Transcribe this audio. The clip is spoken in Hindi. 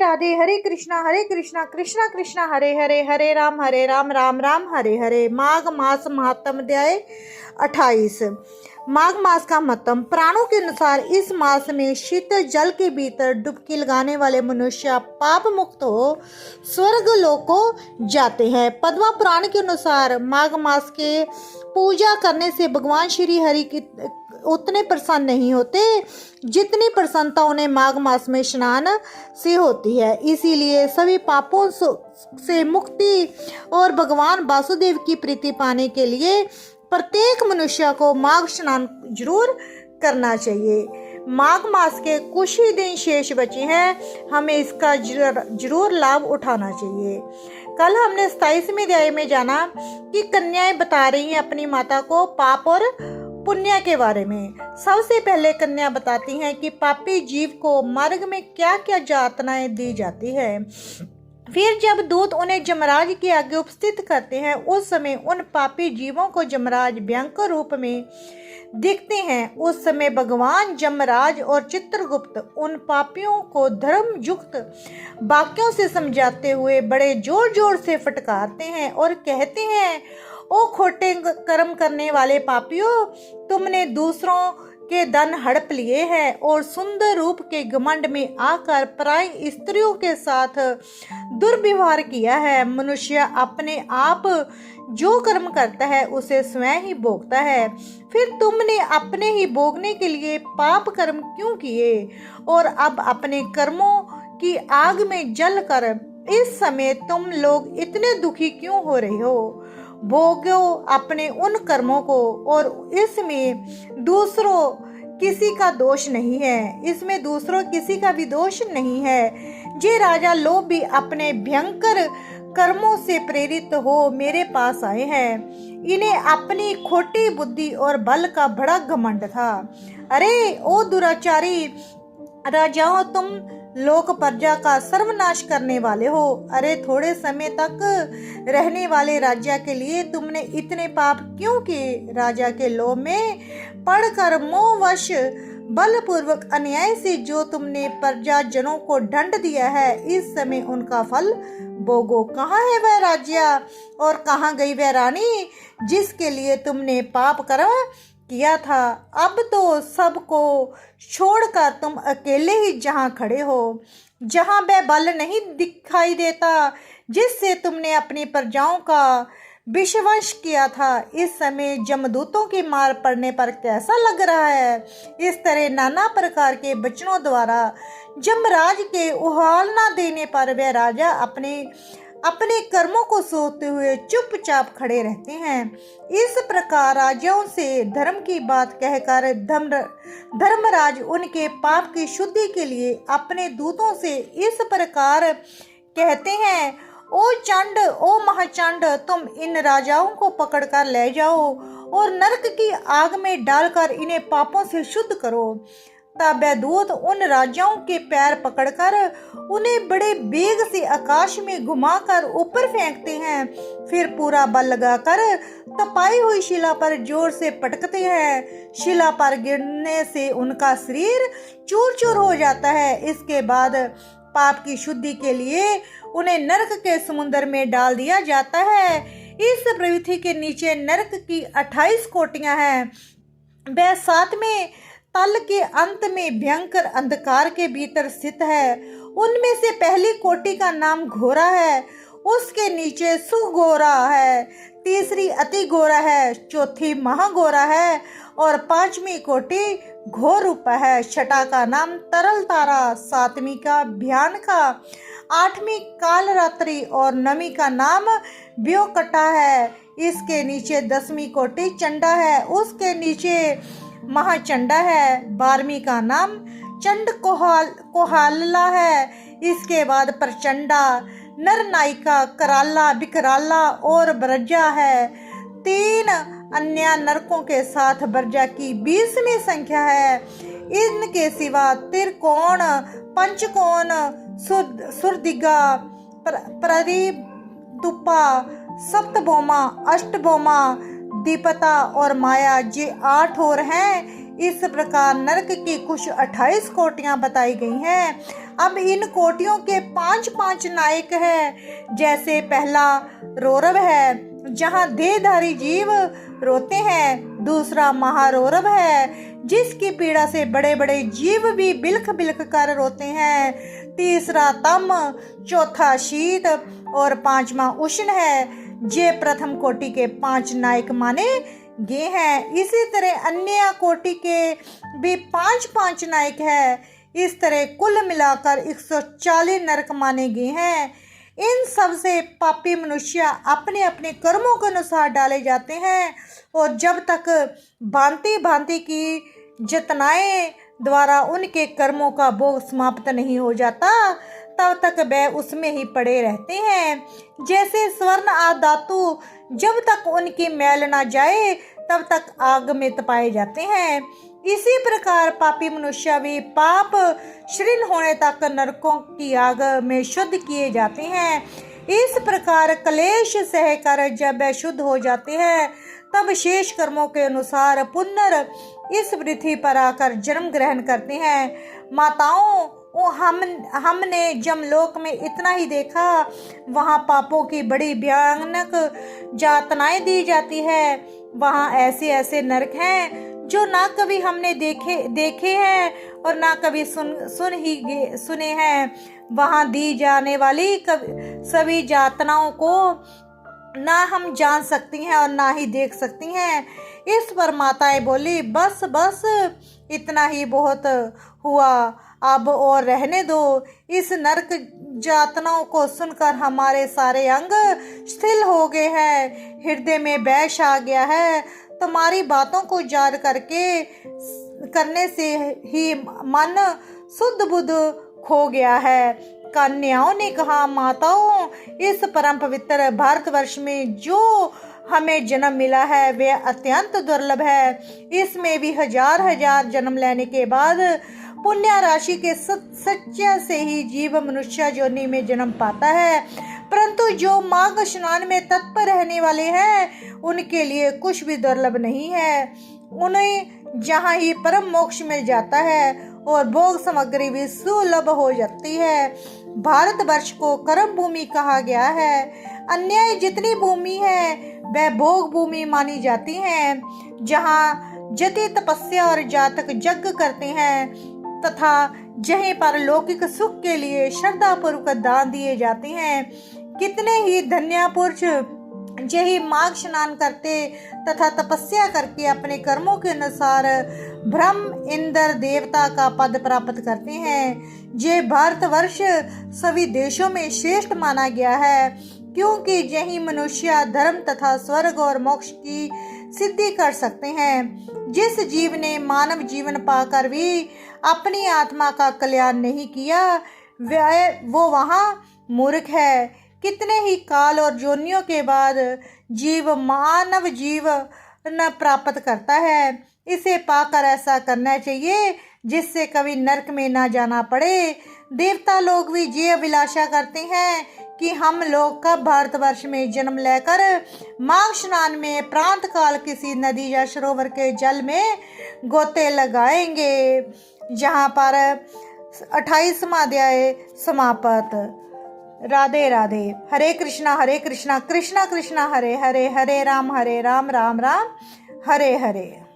राधे। हरे कृष्णा कृष्णा कृष्णा हरे हरे, हरे राम राम राम हरे हरे। माघ मास महात्म अध्याय 28। माघ मास का महत्व। पुराणों के अनुसार इस मास में शीतल जल के भीतर डुबकी लगाने वाले मनुष्य पाप मुक्त हो स्वर्ग लोक को जाते हैं। पद्मा पुराण के अनुसार माघ मास के पूजा करने से भगवान श्री हरि की उतने प्रसन्न नहीं होते जितनी प्रसन्नता उन्हें माघ मास में स्नान से होती है। इसीलिए सभी पापों से मुक्ति और भगवान वासुदेव की प्रीति पाने के लिए प्रत्येक मनुष्य को माघ स्नान जरूर करना चाहिए। माघ मास के कुछ ही दिन शेष बचे हैं, हमें इसका जरूर लाभ उठाना चाहिए। कल हमने 27वें अध्याय में जाना कि कन्याएं बता रही हैं अपनी माता को पाप और पुण्य के बारे में। सबसे पहले कन्या बताती हैं कि पापी जीव को मार्ग में क्या क्या यातनाएं दी जाती है। फिर जब दूत उन्हें यमराज के आगे उपस्थित करते हैं, उस समय उन पापी जीवों को यमराज भयंकर रूप में दिखते हैं। उस समय भगवान यमराज और चित्रगुप्त उन पापियों को धर्म युक्त वाक्यों से समझाते हुए बड़े जोर जोर से फटकारते हैं और कहते हैं, ओ खोटे कर्म करने वाले पापियों, तुमने दूसरों के धन हड़प लिए हैं और सुंदर रूप के घमंड में आकर पराई स्त्रियों के साथ दुर्व्यवहार किया है। मनुष्य अपने आप जो कर्म करता है उसे स्वयं ही भोगता है। फिर तुमने अपने ही भोगने के लिए पाप कर्म क्यों किए और अब अपने कर्मों की आग में जल कर इस समय तुम लोग इतने दुखी क्यों हो रहे हो? भोगो अपने उन कर्मों को और इसमें दूसरों किसी का दोष नहीं है, इसमें दूसरों किसी का भी दोष नहीं है। जे राजा लोग भी अपने भयंकर कर्मों से प्रेरित हो मेरे पास आए हैं। इन्हें अपनी खोटी बुद्धि और बल का बड़ा घमंड था। अरे ओ दुराचारी राजाओं, तुम लोक प्रजा का सर्वनाश करने वाले हो। अरे थोड़े समय तक रहने वाले राज्य के लिए तुमने इतने पाप क्यों किए? राजा के लोभ में पड़कर मोहवश बलपूर्वक अन्याय से जो तुमने प्रजाजनों को दंड दिया है, इस समय उनका फल भोगो। कहाँ है वह राज्य और कहाँ गई वह रानी जिसके लिए तुमने पाप कर्म किया था? अब तो सबको छोड़कर तुम अकेले ही जहां खड़े हो, जहां वह बल नहीं दिखाई देता जिससे तुमने अपनी प्रजाओं का विश्वास किया था। इस समय जमदूतों की मार पड़ने पर कैसा लग रहा है? इस तरह नाना प्रकार के वचनों द्वारा जमराज के उहालना देने पर वह राजा अपने कर्मों को सोचते हुए चुपचाप खड़े रहते हैं। इस प्रकार राजाओं से धर्म की बात कहकर धर्मराज उनके पाप की शुद्धि के लिए अपने दूतों से इस प्रकार कहते हैं, ओ चंड, ओ महाचंड, तुम इन राजाओं को पकड़कर ले जाओ और नरक की आग में डालकर इन्हें पापों से शुद्ध करो। तब वह दूत उन राजाओं के पैर पकड़कर उन्हें बड़े वेग से आकाश में घुमाकर ऊपर फेंकते हैं। फिर पूरा बल लगाकर तपाई हुई शिला पर जोर से पटकते हैं। शिला पर गिरने से उनका शरीर चूर चूर हो जाता है। इसके बाद पाप की शुद्धि के लिए उन्हें नरक के समुद्र में डाल दिया जाता है। इस पृथ्वी के नीचे नरक की 28 कोटियां हैं। वह 7वें तल के अंत में भयंकर अंधकार के भीतर स्थित है। उनमें से पहली कोटि का नाम घोरा है, उसके नीचे सुघोरा है, तीसरी अति घोरा है, चौथी महाघोरा है और 5वीं कोटि घोर रूप है। छठा का नाम तरल तारा, 7वीं का भयानका, 8वीं कालरात्रि और 9वीं का नाम व्योकटा है। इसके नीचे 10वीं कोटि चंडा है, उसके नीचे महाचंडा है। 12वीं का नाम चंड कोहालला है। इसके बाद प्रचंडा, नरनायिका, कराला, विकराला और ब्रजा है। 3 अन्य नरकों के साथ ब्रजा की 20वीं संख्या है। इनके सिवा त्रिकोण, पंचकोण, सुरदिगा, परिदुपा, सप्तभौमा, अष्टभौमा, दीपता और माया, ये 8 और हैं। इस प्रकार नरक की कुछ 28 कोटियां बताई गई हैं। अब इन कोटियों के 5-5 नायक है। जैसे पहला रौरव है, जहाँ देहधारी जीव रोते हैं। दूसरा महारौरव है, जिसकी पीड़ा से बड़े बड़े जीव भी बिलख बिलख कर रोते हैं। तीसरा तम, चौथा शीत और पांचवा उष्ण है। ये प्रथम कोटि के 5 नायक माने गए हैं। इसी तरह अन्य कोटि के भी 5-5 नायक है। इस तरह कुल मिलाकर 140 नरक माने गए हैं। इन सब से पापी मनुष्य अपने अपने कर्मों के अनुसार डाले जाते हैं, और जब तक भांति भांति की जतनाएं द्वारा उनके कर्मों का भोग समाप्त नहीं हो जाता, तब तक वह उसमें ही पड़े रहते हैं। जैसे स्वर्ण आदि धातु जब तक उनकी मैल ना जाए तब तक आग में तपाए जाते हैं, इसी प्रकार पापी मनुष्य भी पाप क्षीण होने तक नरकों की आग में शुद्ध किए जाते हैं। इस प्रकार क्लेश सहकर जब वह शुद्ध हो जाते हैं, तब शेष कर्मों के अनुसार पुनर् इस पृथ्वी पर आकर जन्म ग्रहण करते हैं। माताओं, हमने जमलोक में इतना ही देखा। वहाँ पापों की बड़ी भयानक यातनाएं दी जाती है। वहाँ ऐसे ऐसे नरक हैं जो ना कभी हमने देखे हैं और ना कभी सुने हैं। वहाँ दी जाने वाली सभी यातनाओं को ना हम जान सकती हैं और ना ही देख सकती हैं। इस पर माताएं बोली, बस बस इतना ही बहुत हुआ, अब और रहने दो। इस नरक यातनाओं को सुनकर हमारे सारे अंग शिथिल हो गए हैं, हृदय में वैश आ गया है। तुम्हारी बातों को याद करने से ही मन शुद्ध बुद्ध खो गया है। कन्याओं ने कहा, माताओं, इस परम पवित्र भारतवर्ष में जो हमें जन्म मिला है वह अत्यंत दुर्लभ है। इसमें भी हजार हजार जन्म लेने के बाद पुण्य राशि के सच्चे से ही जीव मनुष्य योनि में जन्म पाता है। परंतु जो माघ स्नान में तत्पर रहने वाले हैं, उनके लिए कुछ भी दुर्लभ नहीं है। उन्हें जहाँ ही परम मोक्ष मिल जाता है और भोग सामग्री भी सुलभ हो जाती है। भारतवर्ष को कर्म भूमि कहा गया है। अन्य जितनी भूमि है वह भोग भूमि मानी जाती है, जहाँ जति तपस्या और जातक यज्ञ करते हैं तथा जहीं पर लौकिक सुख के लिए श्रद्धा पूर्वक दान दिए जाते हैं। कितने ही धन्य पुरुष यही माघ स्नान करते तथा तपस्या करके अपने कर्मों के अनुसार ब्रह्म इंद्र देवता का पद प्राप्त करते हैं। ये भारतवर्ष सभी देशों में श्रेष्ठ माना गया है, क्योंकि यही मनुष्य धर्म तथा स्वर्ग और मोक्ष की सिद्धि कर सकते हैं। जिस जीव ने मानव जीवन पाकर भी अपनी आत्मा का कल्याण नहीं किया, वो वहाँ मूर्ख है। कितने ही काल और योनियों के बाद जीव मानव जीवन प्राप्त करता है। इसे पाकर ऐसा करना चाहिए जिससे कभी नरक में ना जाना पड़े। देवता लोग भी ये अभिलाषा करते हैं कि हम लोग कब भारतवर्ष में जन्म लेकर माघ स्नान में प्रांत काल किसी नदी या सरोवर के जल में गोते लगाएंगे। जहाँ पर 28वां अध्याय समाप्त। राधे राधे। हरे कृष्णा कृष्णा कृष्णा हरे हरे, हरे राम राम राम हरे हरे।